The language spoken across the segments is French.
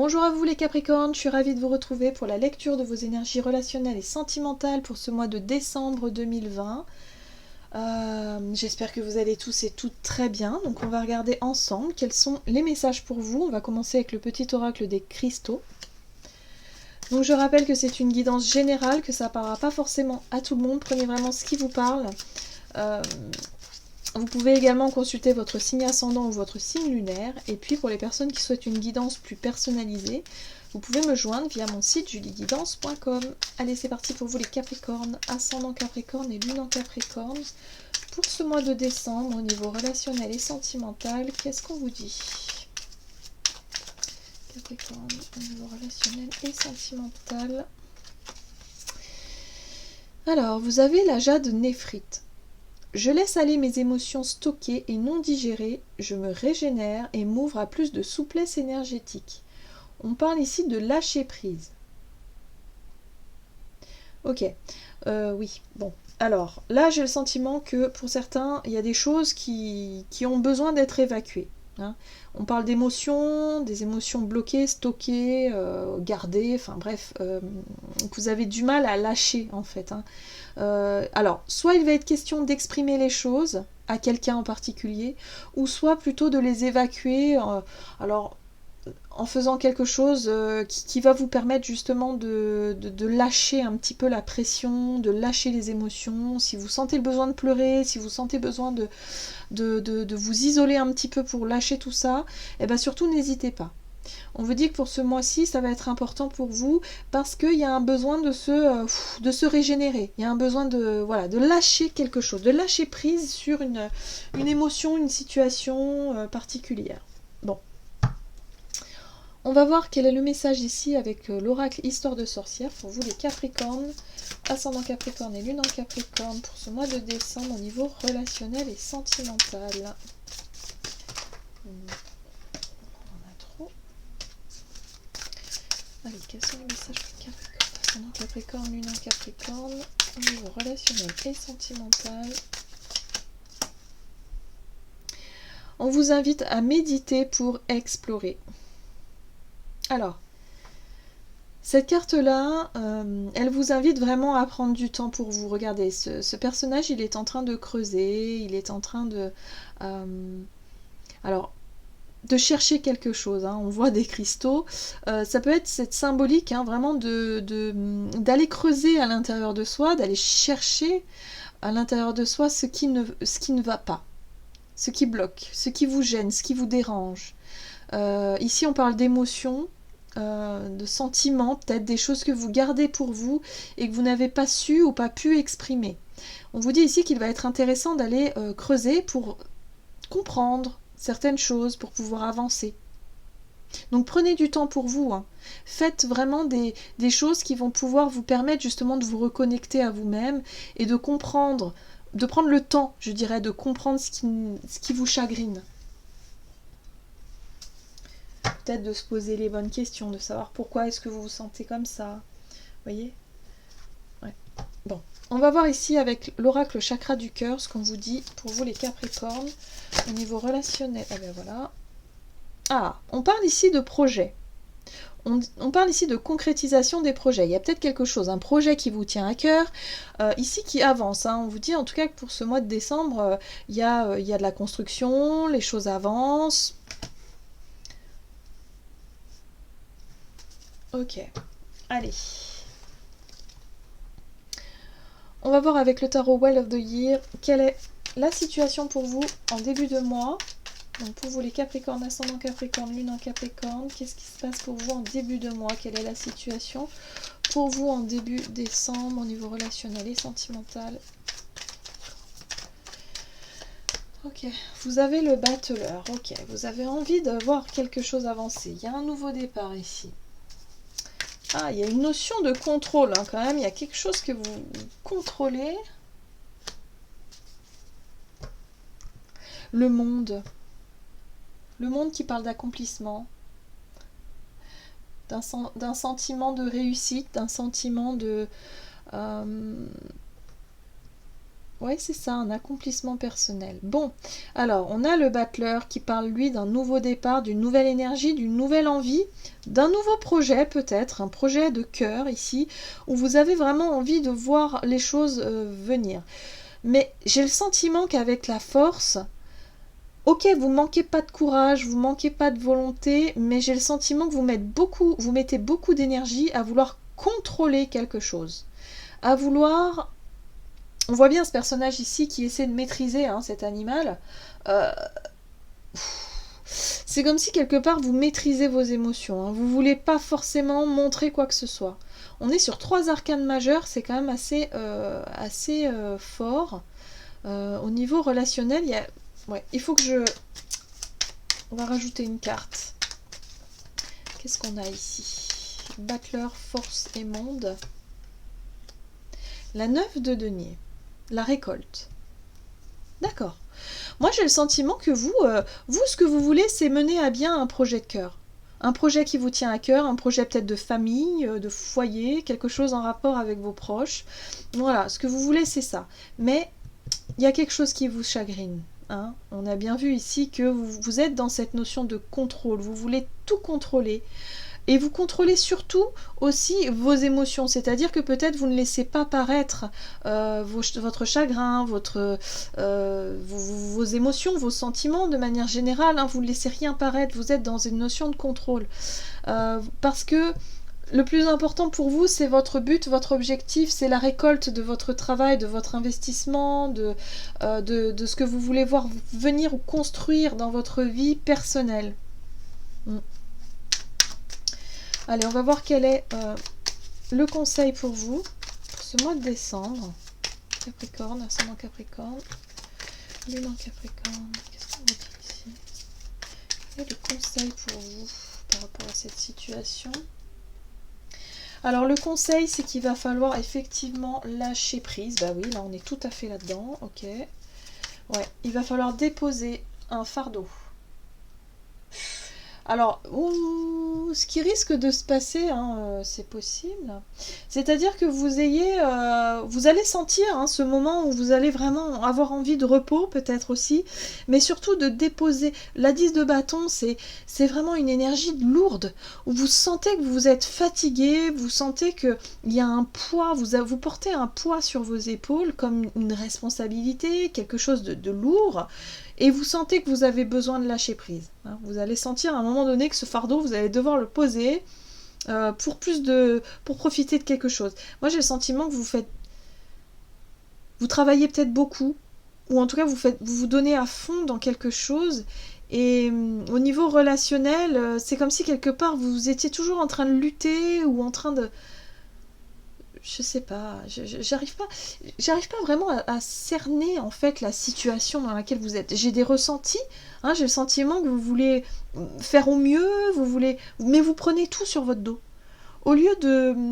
Bonjour à vous les Capricornes, je suis ravie de vous retrouver pour la lecture de vos énergies relationnelles et sentimentales pour ce mois de décembre 2020. J'espère que vous allez tous et toutes très bien. Donc on va regarder ensemble quels sont les messages pour vous. On va commencer avec le petit oracle des cristaux. Donc je rappelle que c'est une guidance générale, que ça ne parlera pas forcément à tout le monde. Prenez vraiment ce qui vous parle. Vous pouvez également consulter votre signe ascendant ou votre signe lunaire. Et puis pour les personnes qui souhaitent une guidance plus personnalisée, vous pouvez me joindre via mon site julieguidance.com. Allez, c'est parti pour vous les Capricornes, ascendant Capricorne et lune en Capricorne. Pour ce mois de décembre, au niveau relationnel et sentimental, qu'est-ce qu'on vous dit? Capricorne, au niveau relationnel et sentimental. Alors, vous avez la jade néphrite. Je laisse aller mes émotions stockées et non digérées, je me régénère et m'ouvre à plus de souplesse énergétique. On parle ici de lâcher prise. Ok, oui, bon. Alors, là j'ai le sentiment que pour certains, il y a des choses qui ont besoin d'être évacuées. Hein. On parle d'émotions, des émotions bloquées, stockées, gardées, enfin bref, que vous avez du mal à lâcher en fait. Hein. Alors, soit il va être question d'exprimer les choses à quelqu'un en particulier, ou soit plutôt de les évacuer, alors en faisant quelque chose qui va vous permettre justement de lâcher un petit peu la pression, de lâcher les émotions. Si vous sentez le besoin de pleurer, si vous sentez besoin de vous isoler un petit peu pour lâcher tout ça, et bien surtout n'hésitez pas. On vous dit que pour ce mois-ci, ça va être important pour vous parce qu'il y a un besoin de se régénérer. Il y a un besoin de lâcher quelque chose, de lâcher prise sur une émotion, une situation particulière. Bon. On va voir quel est le message ici avec l'oracle Histoire de sorcière pour vous les Capricornes, ascendant Capricorne et lune en Capricorne pour ce mois de décembre au niveau relationnel et sentimental. Allez, quels sont les messages pour Capricorne, ascendant Capricorne, lune en Capricorne, au niveau relationnel et sentimental. On vous invite à méditer pour explorer. Alors, cette carte-là, elle vous invite vraiment à prendre du temps pour vous. Regardez, ce personnage, il est en train de creuser, il est en train de... de chercher quelque chose, hein. On voit des cristaux, ça peut être cette symbolique, hein, vraiment d'aller creuser à l'intérieur de soi, d'aller chercher à l'intérieur de soi ce qui ne va pas, ce qui bloque, ce qui vous gêne, ce qui vous dérange. Ici on parle d'émotions, de sentiments, peut-être des choses que vous gardez pour vous et que vous n'avez pas su ou pas pu exprimer. On vous dit ici qu'il va être intéressant d'aller creuser pour comprendre certaines choses, pour pouvoir avancer. Donc prenez du temps pour vous. Hein. Faites vraiment des choses qui vont pouvoir vous permettre justement de vous reconnecter à vous-même et de comprendre, de prendre le temps, je dirais, de comprendre ce qui vous chagrine. Peut-être de se poser les bonnes questions, de savoir pourquoi est-ce que vous vous sentez comme ça. Vous voyez ? Ouais. Bon. On va voir ici avec l'oracle chakra du cœur ce qu'on vous dit pour vous les Capricornes au niveau relationnel. Ah ben voilà. Ah, on parle ici de projet. On parle ici de concrétisation des projets. Il y a peut-être quelque chose, un projet qui vous tient à cœur, ici qui avance. Hein. On vous dit en tout cas que pour ce mois de décembre, il y a de la construction, les choses avancent. Ok, allez. On va voir avec le tarot Well of the Year quelle est la situation pour vous en début de mois. Donc pour vous les Capricornes, ascendant Capricorne, lune en Capricorne, qu'est-ce qui se passe pour vous en début de mois? Quelle est la situation pour vous en début décembre au niveau relationnel et sentimental? Ok, vous avez le battleur, ok, vous avez envie de voir quelque chose avancer. Il y a un nouveau départ ici. Ah, il y a une notion de contrôle hein, quand même, il y a quelque chose que vous contrôlez. Le monde qui parle d'accomplissement, d'un sentiment de réussite, d'un sentiment de... Ouais, c'est ça, un accomplissement personnel. Bon, alors, on a le battleur qui parle, lui, d'un nouveau départ, d'une nouvelle énergie, d'une nouvelle envie, d'un nouveau projet peut-être, un projet de cœur ici, où vous avez vraiment envie de voir les choses venir. Mais j'ai le sentiment qu'avec la force, ok, vous manquez pas de courage, vous manquez pas de volonté, mais j'ai le sentiment que vous mettez beaucoup d'énergie à vouloir contrôler quelque chose, à vouloir. On voit bien ce personnage ici qui essaie de maîtriser cet animal. Euh, c'est comme si quelque part vous maîtrisez vos émotions. Vous voulez pas forcément montrer quoi que ce soit. On est sur 3 arcanes majeures, c'est quand même assez fort. Au niveau relationnel, il faut que je... On va rajouter une carte. Qu'est-ce qu'on a ici? Battleur, force et monde. La 9 de denier. La récolte. D'accord. Moi, j'ai le sentiment que vous, ce que vous voulez, c'est mener à bien un projet de cœur. Un projet qui vous tient à cœur, un projet peut-être de famille, de foyer, quelque chose en rapport avec vos proches. Voilà, ce que vous voulez, c'est ça. Mais il y a quelque chose qui vous chagrine. On a bien vu ici que vous êtes dans cette notion de contrôle. Vous voulez tout contrôler. Et vous contrôlez surtout aussi vos émotions, c'est-à-dire que peut-être vous ne laissez pas paraître votre chagrin, vos émotions, vos sentiments de manière générale, vous ne laissez rien paraître, vous êtes dans une notion de contrôle. Parce que le plus important pour vous, c'est votre but, votre objectif, c'est la récolte de votre travail, de votre investissement, de ce que vous voulez voir venir ou construire dans votre vie personnelle. Allez, on va voir quel est le conseil pour vous pour ce mois de décembre. Capricorne, ascendant Capricorne, lune en Capricorne. Qu'est-ce qu'on vous dit ici? Quel est le conseil pour vous par rapport à cette situation? Alors le conseil, c'est qu'il va falloir effectivement lâcher prise. Bah oui, là on est tout à fait là-dedans. Ok. Ouais, il va falloir déposer un fardeau. Alors, ce qui risque de se passer, c'est possible. C'est-à-dire que vous allez sentir ce moment où vous allez vraiment avoir envie de repos, peut-être aussi, mais surtout de déposer. La 10 de bâton, c'est vraiment une énergie lourde, où vous sentez que vous êtes fatigué, vous sentez qu'il y a un poids, vous portez un poids sur vos épaules, comme une responsabilité, quelque chose de lourd. Et vous sentez que vous avez besoin de lâcher prise. Vous allez sentir à un moment donné que ce fardeau, vous allez devoir le poser pour profiter de quelque chose. Moi, j'ai le sentiment que vous travaillez peut-être beaucoup, ou en tout cas, vous vous donnez à fond dans quelque chose. Et au niveau relationnel, c'est comme si quelque part, vous étiez toujours en train de lutter ou en train de... Je sais pas, j'arrive pas vraiment à cerner en fait la situation dans laquelle vous êtes. J'ai des ressentis, j'ai le sentiment que vous voulez faire au mieux, mais vous prenez tout sur votre dos. Au lieu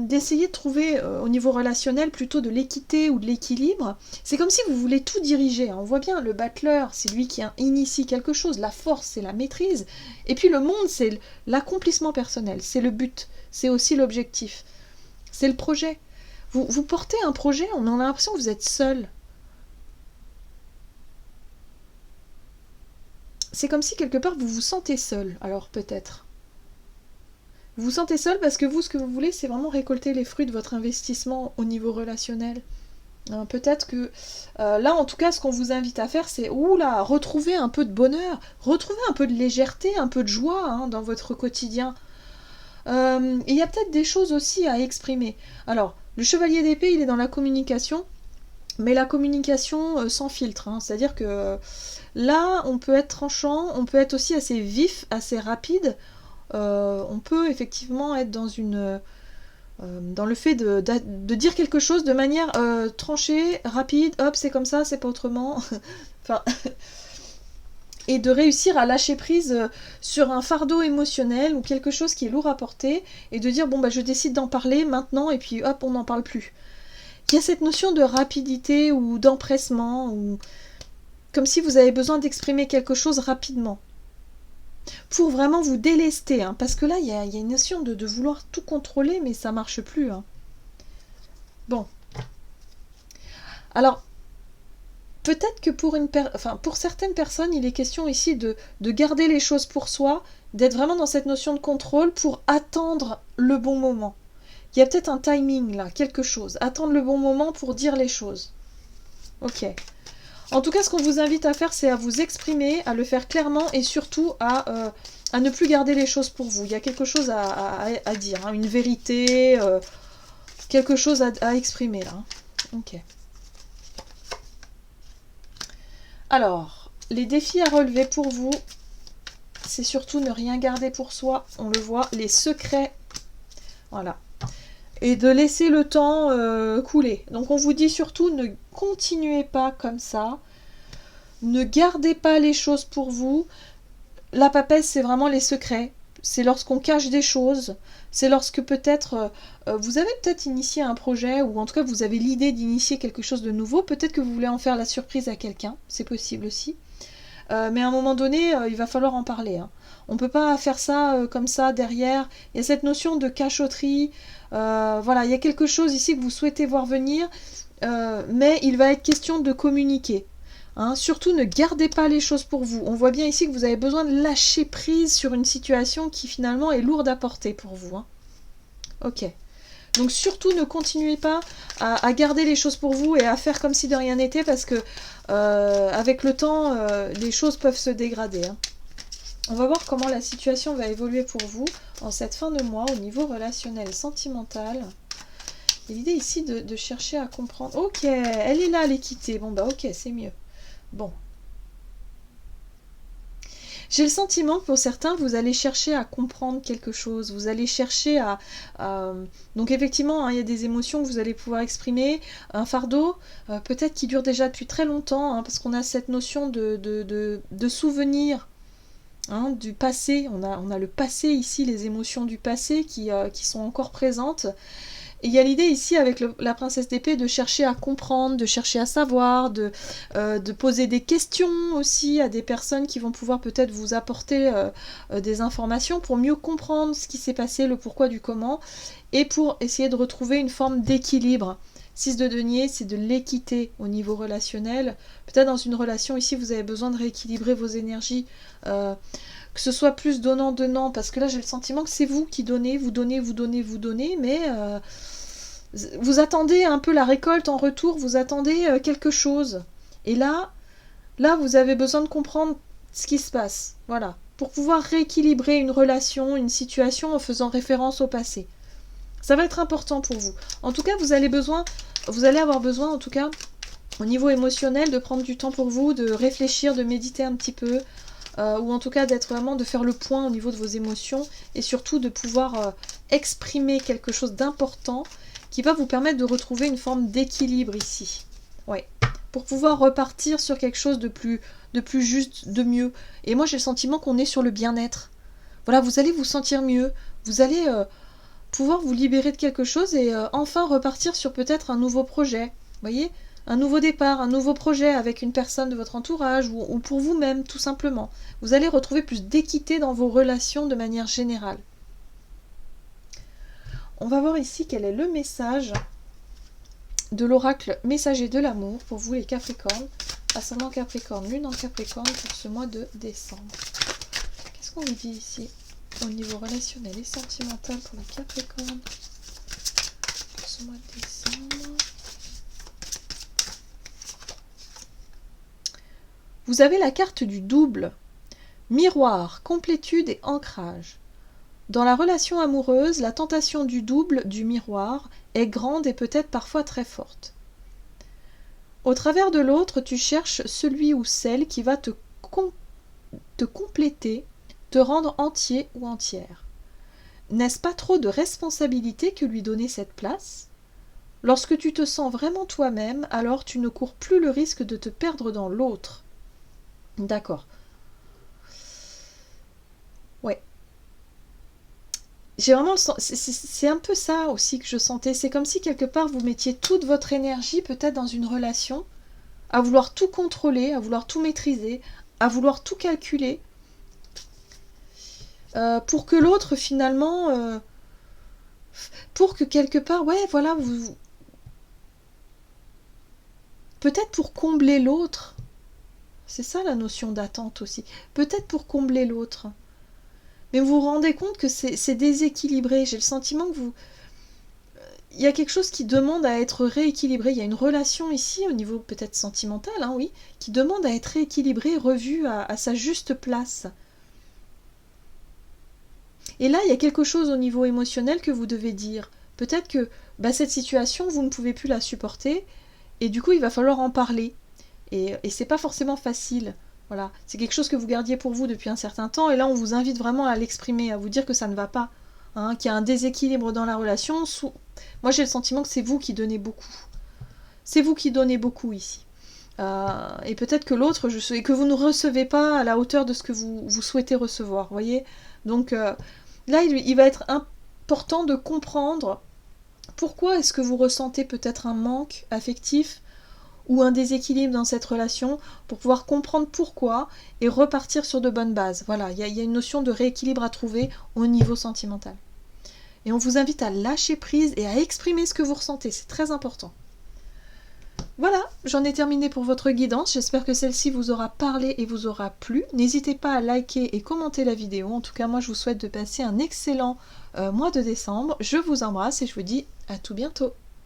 d'essayer de trouver au niveau relationnel plutôt de l'équité ou de l'équilibre, c'est comme si vous voulez tout diriger. On voit bien, le battleur, c'est lui qui initie quelque chose, la force, c'est la maîtrise, et puis le monde, c'est l'accomplissement personnel, c'est le but, c'est aussi l'objectif, c'est le projet. Vous portez un projet, on a l'impression que vous êtes seul. C'est comme si quelque part vous vous sentez seul, alors peut-être. Vous vous sentez seul parce que vous, ce que vous voulez, c'est vraiment récolter les fruits de votre investissement au niveau relationnel. Peut-être que là, en tout cas, ce qu'on vous invite à faire, c'est retrouver un peu de bonheur, retrouver un peu de légèreté, un peu de joie dans votre quotidien. Il y a peut-être des choses aussi à exprimer. Alors, le chevalier d'épée, il est dans la communication, mais la communication sans filtre. C'est-à-dire que là, on peut être tranchant, on peut être aussi assez vif, assez rapide. On peut effectivement être dans le fait de dire quelque chose de manière tranchée, rapide, hop, c'est comme ça, c'est pas autrement. Enfin... et de réussir à lâcher prise sur un fardeau émotionnel ou quelque chose qui est lourd à porter, et de dire, je décide d'en parler maintenant, et puis hop, on n'en parle plus. Il y a cette notion de rapidité ou d'empressement, ou comme si vous avez besoin d'exprimer quelque chose rapidement, pour vraiment vous délester, parce que là, il y a une notion de vouloir tout contrôler, mais ça marche plus. Bon. Alors, peut-être que pour certaines personnes, il est question ici de garder les choses pour soi, d'être vraiment dans cette notion de contrôle pour attendre le bon moment. Il y a peut-être un timing là, quelque chose. Attendre le bon moment pour dire les choses. Ok. En tout cas, ce qu'on vous invite à faire, c'est à vous exprimer, à le faire clairement et surtout à ne plus garder les choses pour vous. Il y a quelque chose à dire, hein, une vérité, quelque chose à exprimer là. Ok. Alors, les défis à relever pour vous, c'est surtout ne rien garder pour soi. On le voit, les secrets. Voilà. Et de laisser le temps couler. Donc on vous dit surtout ne continuez pas comme ça. Ne gardez pas les choses pour vous. La papesse, c'est vraiment les secrets. C'est lorsqu'on cache des choses. C'est lorsque peut-être vous avez peut-être initié un projet ou en tout cas vous avez l'idée d'initier quelque chose de nouveau. Peut-être que vous voulez en faire la surprise à quelqu'un. C'est possible aussi. Mais à un moment donné, il va falloir en parler. Hein. On ne peut pas faire ça comme ça derrière. Il y a cette notion de cachotterie. Voilà, il y a quelque chose ici que vous souhaitez voir venir. Mais il va être question de communiquer. Hein, surtout ne gardez pas les choses pour vous. On voit bien ici que vous avez besoin de lâcher prise sur une situation qui finalement est lourde à porter pour vous. Hein. Ok. Donc surtout ne continuez pas à garder les choses pour vous et à faire comme si de rien n'était parce que avec le temps, les choses peuvent se dégrader. Hein. On va voir comment la situation va évoluer pour vous en cette fin de mois au niveau relationnel, sentimental. Et l'idée ici de chercher à comprendre. Ok, elle est là l'équité. Bon bah ok, c'est mieux. Bon. J'ai le sentiment que pour certains, vous allez chercher à comprendre quelque chose, vous allez chercher à... Donc effectivement, hein, il y a des émotions que vous allez pouvoir exprimer, un fardeau, peut-être qui dure déjà depuis très longtemps, hein, parce qu'on a cette notion de souvenir hein, du passé, on a le passé ici, les émotions du passé qui sont encore présentes. Et il y a l'idée ici avec la princesse d'épée de chercher à comprendre, de chercher à savoir, de poser des questions aussi à des personnes qui vont pouvoir peut-être vous apporter des informations pour mieux comprendre ce qui s'est passé, le pourquoi du comment, et pour essayer de retrouver une forme d'équilibre. 6 de denier, c'est de l'équité au niveau relationnel. Peut-être dans une relation ici, vous avez besoin de rééquilibrer vos énergies. Que ce soit plus donnant, parce que là j'ai le sentiment que c'est vous qui donnez, vous donnez, mais vous attendez un peu la récolte en retour, vous attendez quelque chose. Et là, vous avez besoin de comprendre ce qui se passe, voilà, pour pouvoir rééquilibrer une relation, une situation en faisant référence au passé. Ça va être important pour vous. En tout cas, vous allez avoir besoin, en tout cas, au niveau émotionnel, de prendre du temps pour vous, de réfléchir, de méditer un petit peu, ou en tout cas de faire le point au niveau de vos émotions et surtout de pouvoir exprimer quelque chose d'important qui va vous permettre de retrouver une forme d'équilibre ici. Ouais. Pour pouvoir repartir sur quelque chose de plus juste, de mieux. Et moi j'ai le sentiment qu'on est sur le bien-être. Voilà, vous allez vous sentir mieux, vous allez pouvoir vous libérer de quelque chose et enfin repartir sur peut-être un nouveau projet. Vous voyez ? Un nouveau départ, un nouveau projet avec une personne de votre entourage ou pour vous-même, tout simplement. Vous allez retrouver plus d'équité dans vos relations de manière générale. On va voir ici quel est le message de l'oracle messager de l'amour pour vous les Capricornes, ascendant Capricorne, lune en Capricorne pour ce mois de décembre. Qu'est-ce qu'on vous dit ici au niveau relationnel et sentimental pour les Capricornes pour ce mois de décembre? Vous avez la carte du double, miroir, complétude et ancrage. Dans la relation amoureuse, la tentation du double, du miroir, est grande et peut-être parfois très forte. Au travers de l'autre, tu cherches celui ou celle qui va te compléter, te rendre entier ou entière. N'est-ce pas trop de responsabilité que lui donner cette place ? Lorsque tu te sens vraiment toi-même, alors tu ne cours plus le risque de te perdre dans l'autre. D'accord. Ouais. J'ai vraiment le sens. C'est un peu ça aussi que je sentais. C'est comme si quelque part vous mettiez toute votre énergie peut-être dans une relation, à vouloir tout contrôler, à vouloir tout maîtriser, à vouloir tout calculer, pour que l'autre finalement, pour que quelque part, ouais, voilà, vous peut-être pour combler l'autre. C'est ça la notion d'attente aussi. Peut-être pour combler l'autre. Mais vous vous rendez compte que c'est déséquilibré. J'ai le sentiment que vous... Il y a quelque chose qui demande à être rééquilibré. Il y a une relation ici, au niveau peut-être sentimental, hein, oui, qui demande à être rééquilibrée, revue à sa juste place. Et là, il y a quelque chose au niveau émotionnel que vous devez dire. Peut-être que cette situation, vous ne pouvez plus la supporter, et du coup, il va falloir en parler. Et c'est pas forcément facile. Voilà. C'est quelque chose que vous gardiez pour vous depuis un certain temps, et là, on vous invite vraiment à l'exprimer, à vous dire que ça ne va pas. Hein, qu'il y a un déséquilibre dans la relation. Moi, j'ai le sentiment que c'est vous qui donnez beaucoup. C'est vous qui donnez beaucoup ici. Et peut-être que l'autre, et que vous ne recevez pas à la hauteur de ce que vous souhaitez recevoir, voyez. Donc là, il va être important de comprendre pourquoi est-ce que vous ressentez peut-être un manque affectif ou un déséquilibre dans cette relation, pour pouvoir comprendre pourquoi et repartir sur de bonnes bases. Voilà, il y a une notion de rééquilibre à trouver au niveau sentimental. Et on vous invite à lâcher prise et à exprimer ce que vous ressentez, c'est très important. Voilà, j'en ai terminé pour votre guidance, j'espère que celle-ci vous aura parlé et vous aura plu. N'hésitez pas à liker et commenter la vidéo, en tout cas moi je vous souhaite de passer un excellent mois de décembre. Je vous embrasse et je vous dis à tout bientôt.